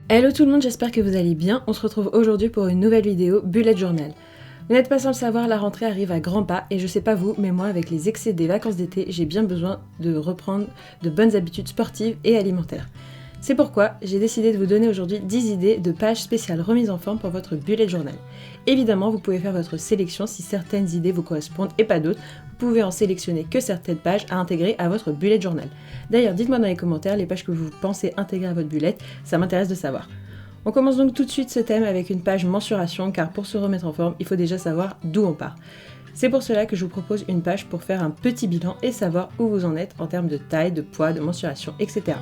Hello tout le monde, j'espère que vous allez bien. On se retrouve aujourd'hui pour une nouvelle vidéo Bullet Journal. Vous n'êtes pas sans le savoir, la rentrée arrive à grands pas et je sais pas vous, mais moi avec les excès des vacances d'été, j'ai bien besoin de reprendre de bonnes habitudes sportives et alimentaires. C'est pourquoi j'ai décidé de vous donner aujourd'hui 10 idées de pages spéciales remise en forme pour votre Bullet Journal. Évidemment, vous pouvez faire votre sélection si certaines idées vous correspondent et pas d'autres. Vous pouvez en sélectionner que certaines pages à intégrer à votre Bullet Journal. D'ailleurs, dites-moi dans les commentaires les pages que vous pensez intégrer à votre bullet, ça m'intéresse de savoir. On commence donc tout de suite ce thème avec une page mensuration car pour se remettre en forme, il faut déjà savoir d'où on part. C'est pour cela que je vous propose une page pour faire un petit bilan et savoir où vous en êtes en termes de taille, de poids, de mensuration, etc.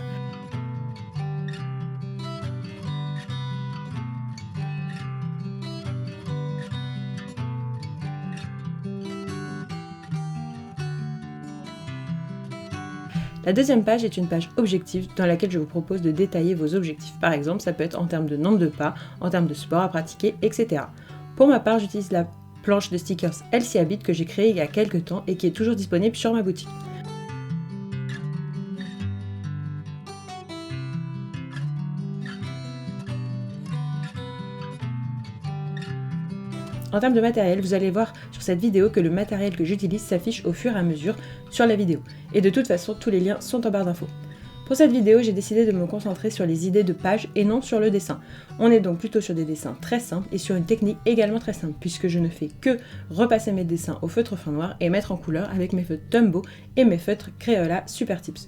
La deuxième page est une page objective dans laquelle je vous propose de détailler vos objectifs. Par exemple, ça peut être en termes de nombre de pas, en termes de sport à pratiquer, etc. Pour ma part, j'utilise la planche de stickers Elsie Habit que j'ai créée il y a quelques temps et qui est toujours disponible sur ma boutique. En termes de matériel, vous allez voir sur cette vidéo que le matériel que j'utilise s'affiche au fur et à mesure sur la vidéo. Et de toute façon, tous les liens sont en barre d'infos. Pour cette vidéo, j'ai décidé de me concentrer sur les idées de pages et non sur le dessin. On est donc plutôt sur des dessins très simples et sur une technique également très simple puisque je ne fais que repasser mes dessins au feutre fin noir et mettre en couleur avec mes feutres Tombow et mes feutres Crayola Super Tips.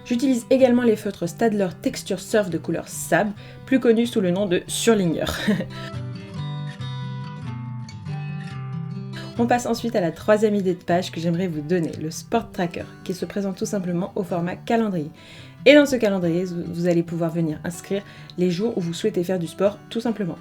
J'utilise également les feutres Staedtler Texture Surf de couleur sable, plus connus sous le nom de surligneur. On passe ensuite à la troisième idée de page que j'aimerais vous donner, le Sport Tracker, qui se présente tout simplement au format calendrier. Et dans ce calendrier, vous allez pouvoir venir inscrire les jours où vous souhaitez faire du sport tout simplement.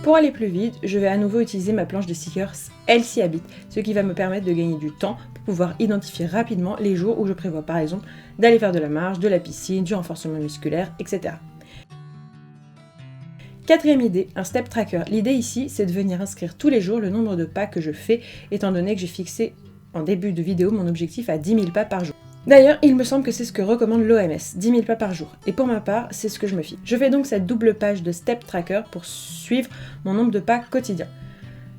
Pour aller plus vite, je vais à nouveau utiliser ma planche de stickers Elsie Habit, ce qui va me permettre de gagner du temps pour pouvoir identifier rapidement les jours où je prévois par exemple d'aller faire de la marche, de la piscine, du renforcement musculaire, etc. Quatrième idée, un step tracker. L'idée ici, c'est de venir inscrire tous les jours le nombre de pas que je fais, étant donné que j'ai fixé en début de vidéo mon objectif à 10 000 pas par jour. D'ailleurs, il me semble que c'est ce que recommande l'OMS, 10 000 pas par jour. Et pour ma part, c'est ce que je me fie. Je fais donc cette double page de step tracker pour suivre mon nombre de pas quotidien.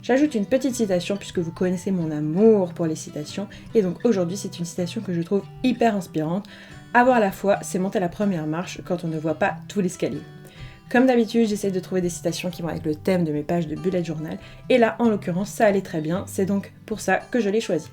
J'ajoute une petite citation puisque vous connaissez mon amour pour les citations, et donc aujourd'hui c'est une citation que je trouve hyper inspirante. Avoir la foi, c'est monter la première marche quand on ne voit pas tout l'escalier. Comme d'habitude, j'essaie de trouver des citations qui vont avec le thème de mes pages de bullet journal, et là, en l'occurrence, ça allait très bien, c'est donc pour ça que je l'ai choisi.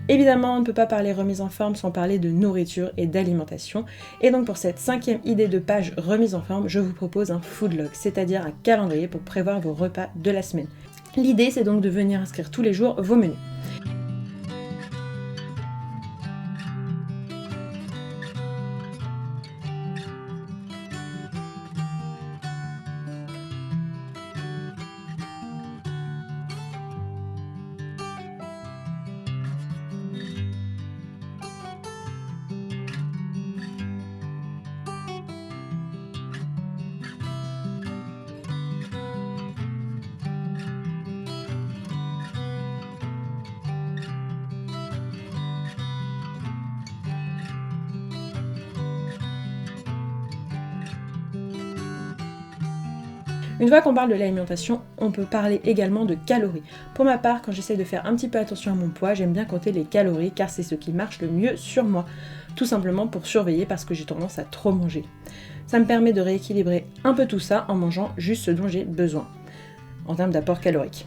Évidemment, on ne peut pas parler remise en forme sans parler de nourriture et d'alimentation. Et donc pour cette 5e idée de page remise en forme, je vous propose un food log, c'est-à-dire un calendrier pour prévoir vos repas de la semaine. L'idée, c'est donc de venir inscrire tous les jours vos menus. Une fois qu'on parle de l'alimentation, on peut parler également de calories. Pour ma part, quand j'essaie de faire un petit peu attention à mon poids, j'aime bien compter les calories car c'est ce qui marche le mieux sur moi. Tout simplement pour surveiller parce que j'ai tendance à trop manger. Ça me permet de rééquilibrer un peu tout ça en mangeant juste ce dont j'ai besoin en termes d'apport calorique.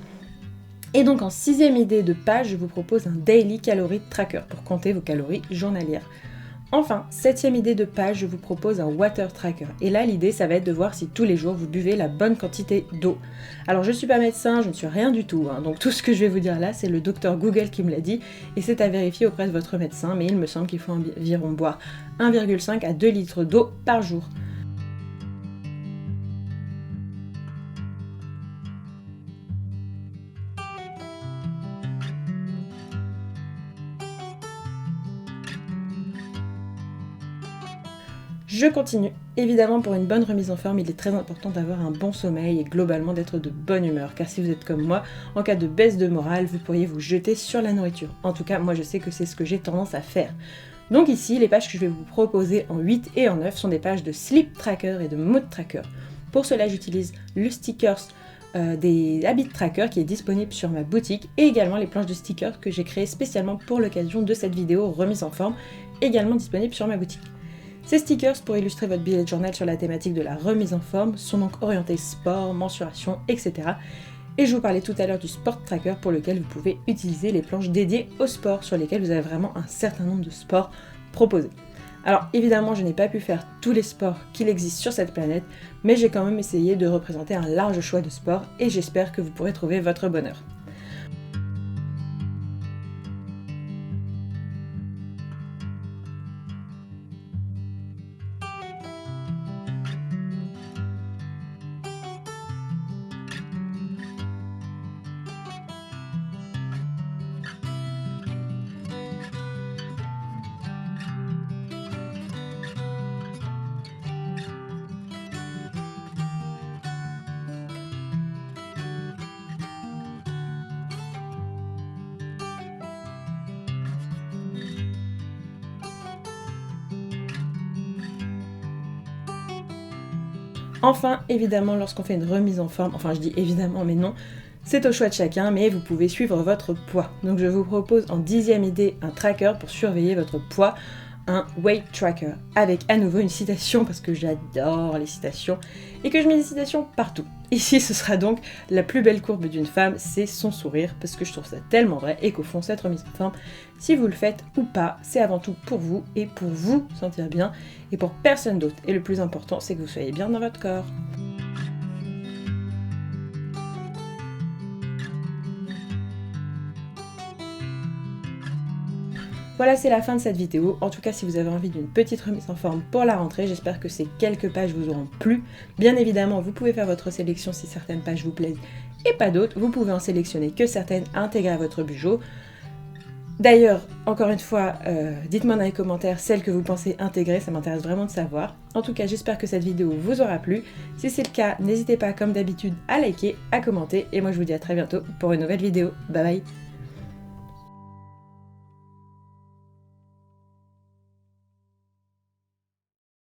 Et donc en 6e idée de page, je vous propose un Daily Calorie Tracker pour compter vos calories journalières. Enfin, 7e idée de page, je vous propose un water tracker. Et là, l'idée, ça va être de voir si tous les jours vous buvez la bonne quantité d'eau. Alors, je ne suis pas médecin, je ne suis rien du tout, donc tout ce que je vais vous dire là, c'est le docteur Google qui me l'a dit, et c'est à vérifier auprès de votre médecin, mais il me semble qu'il faut environ boire 1,5 à 2 litres d'eau par jour. Je continue. Évidemment, pour une bonne remise en forme, il est très important d'avoir un bon sommeil et globalement d'être de bonne humeur. Car si vous êtes comme moi, en cas de baisse de morale, vous pourriez vous jeter sur la nourriture. En tout cas, moi je sais que c'est ce que j'ai tendance à faire. Donc ici, les pages que je vais vous proposer en 8 et en 9 sont des pages de sleep tracker et de mood tracker. Pour cela, j'utilise le stickers des habit tracker qui est disponible sur ma boutique et également les planches de stickers que j'ai créées spécialement pour l'occasion de cette vidéo remise en forme, également disponible sur ma boutique. Ces stickers pour illustrer votre bullet journal sur la thématique de la remise en forme sont donc orientés sport, mensuration, etc. Et je vous parlais tout à l'heure du sport tracker pour lequel vous pouvez utiliser les planches dédiées au sport sur lesquelles vous avez vraiment un certain nombre de sports proposés. Alors évidemment, je n'ai pas pu faire tous les sports qu'il existe sur cette planète, mais j'ai quand même essayé de représenter un large choix de sports et j'espère que vous pourrez trouver votre bonheur. Enfin, évidemment, lorsqu'on fait une remise en forme, enfin je dis évidemment mais non, c'est au choix de chacun, mais vous pouvez suivre votre poids. Donc je vous propose en 10e idée un tracker pour surveiller votre poids, un weight tracker, avec à nouveau une citation parce que j'adore les citations et que je mets des citations partout. Ici ce sera donc la plus belle courbe d'une femme, c'est son sourire, parce que je trouve ça tellement vrai et qu'au fond cette remise en forme, si vous le faites ou pas, c'est avant tout pour vous et pour vous sentir bien et pour personne d'autre. Et le plus important, c'est que vous soyez bien dans votre corps. Voilà, c'est la fin de cette vidéo. En tout cas, si vous avez envie d'une petite remise en forme pour la rentrée, j'espère que ces quelques pages vous auront plu. Bien évidemment, vous pouvez faire votre sélection si certaines pages vous plaisent et pas d'autres. Vous pouvez en sélectionner que certaines, intégrer à votre budget. D'ailleurs, encore une fois, dites-moi dans les commentaires celles que vous pensez intégrer, ça m'intéresse vraiment de savoir. En tout cas, j'espère que cette vidéo vous aura plu. Si c'est le cas, n'hésitez pas, comme d'habitude, à liker, à commenter. Et moi, je vous dis à très bientôt pour une nouvelle vidéo. Bye bye!